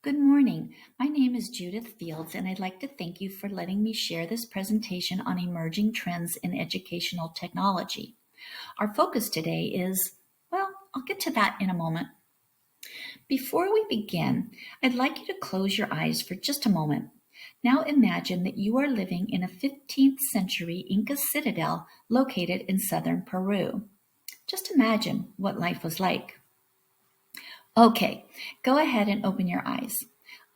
Good morning. My name is Judith Fields, and I'd like to thank you for letting me share this presentation on emerging trends in educational technology. Our focus today is, well, I'll get to that in a moment. Before we begin, I'd like you to close your eyes for just a moment. Now imagine that you are living in a 15th century Inca citadel located in southern Peru. Just imagine what life was like. Okay, go ahead and open your eyes.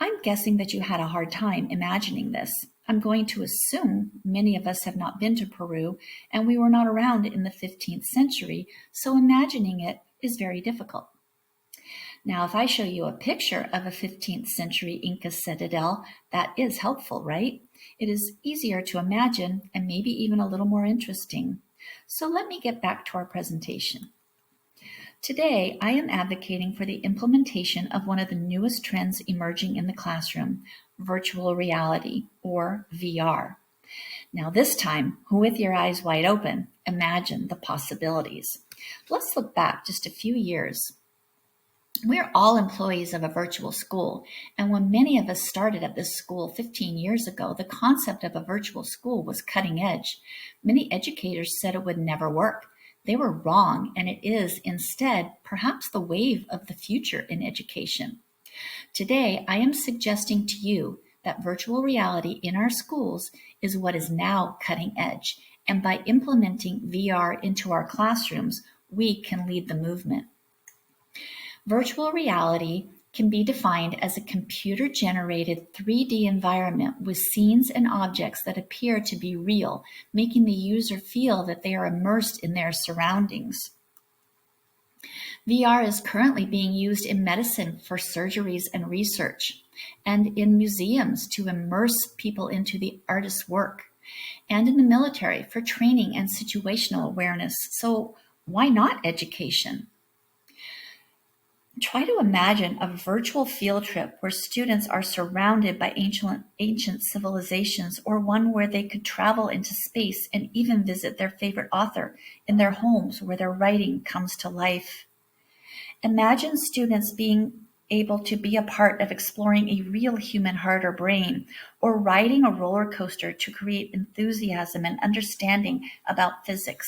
I'm guessing that you had a hard time imagining this. I'm going to assume many of us have not been to Peru and we were not around in the 15th century, so imagining it is very difficult. Now, if I show you a picture of a 15th century Inca citadel, that is helpful, right? It is easier to imagine and maybe even a little more interesting. So let me get back to our presentation. Today, I am advocating for the implementation of one of the newest trends emerging in the classroom, virtual reality, or VR. Now this time, with your eyes wide open, imagine the possibilities. Let's look back just a few years. We're all employees of a virtual school, and when many of us started at this school 15 years ago, the concept of a virtual school was cutting edge. Many educators said it would never work. They were wrong, and it is instead perhaps the wave of the future in education. Today, I am suggesting to you that virtual reality in our schools is what is now cutting edge, and by implementing VR into our classrooms, we can lead the movement. Virtual reality can be defined as a computer-generated 3D environment with scenes and objects that appear to be real, making the user feel that they are immersed in their surroundings. VR is currently being used in medicine for surgeries and research, and in museums to immerse people into the artist's work, and in the military for training and situational awareness. So why not education? Try to imagine a virtual field trip where students are surrounded by ancient civilizations, or one where they could travel into space and even visit their favorite author in their homes where their writing comes to life. Imagine students being able to be a part of exploring a real human heart or brain, or riding a roller coaster to create enthusiasm and understanding about physics.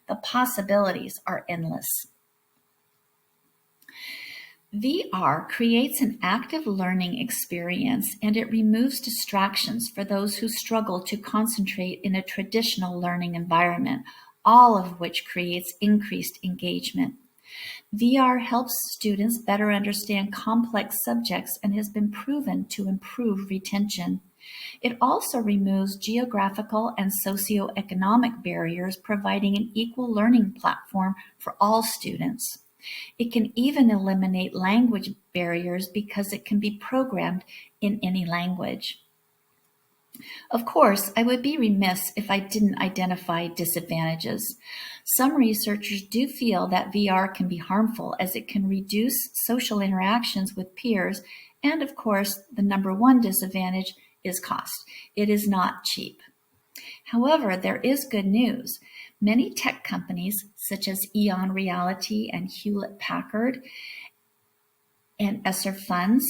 The possibilities are endless. VR creates an active learning experience, and it removes distractions for those who struggle to concentrate in a traditional learning environment, all of which creates increased engagement. VR helps students better understand complex subjects and has been proven to improve retention. It also removes geographical and socioeconomic barriers, providing an equal learning platform for all students. It can even eliminate language barriers because it can be programmed in any language. Of course, I would be remiss if I didn't identify disadvantages. Some researchers do feel that VR can be harmful as it can reduce social interactions with peers, and of course, the number one disadvantage is cost. It is not cheap. However, there is good news. Many tech companies, such as Eon Reality and Hewlett-Packard and ESSER Funds,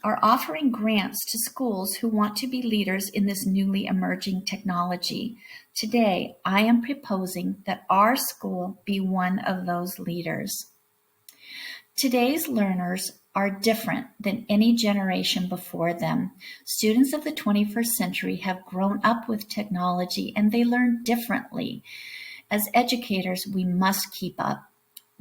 are offering grants to schools who want to be leaders in this newly emerging technology. Today, I am proposing that our school be one of those leaders. Today's learners are different than any generation before them. Students of the 21st century have grown up with technology and they learn differently. As educators, we must keep up.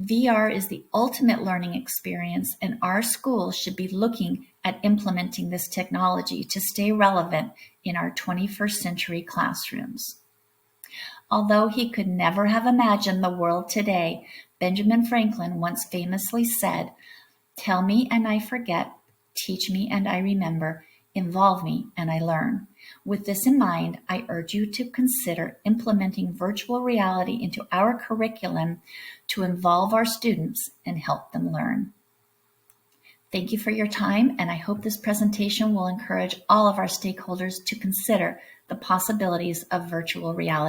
VR is the ultimate learning experience, and our schools should be looking at implementing this technology to stay relevant in our 21st century classrooms. Although he could never have imagined the world today, Benjamin Franklin once famously said, "Tell me and I forget, teach me and I remember, involve me and I learn." With this in mind, I urge you to consider implementing virtual reality into our curriculum to involve our students and help them learn. Thank you for your time, and I hope this presentation will encourage all of our stakeholders to consider the possibilities of virtual reality.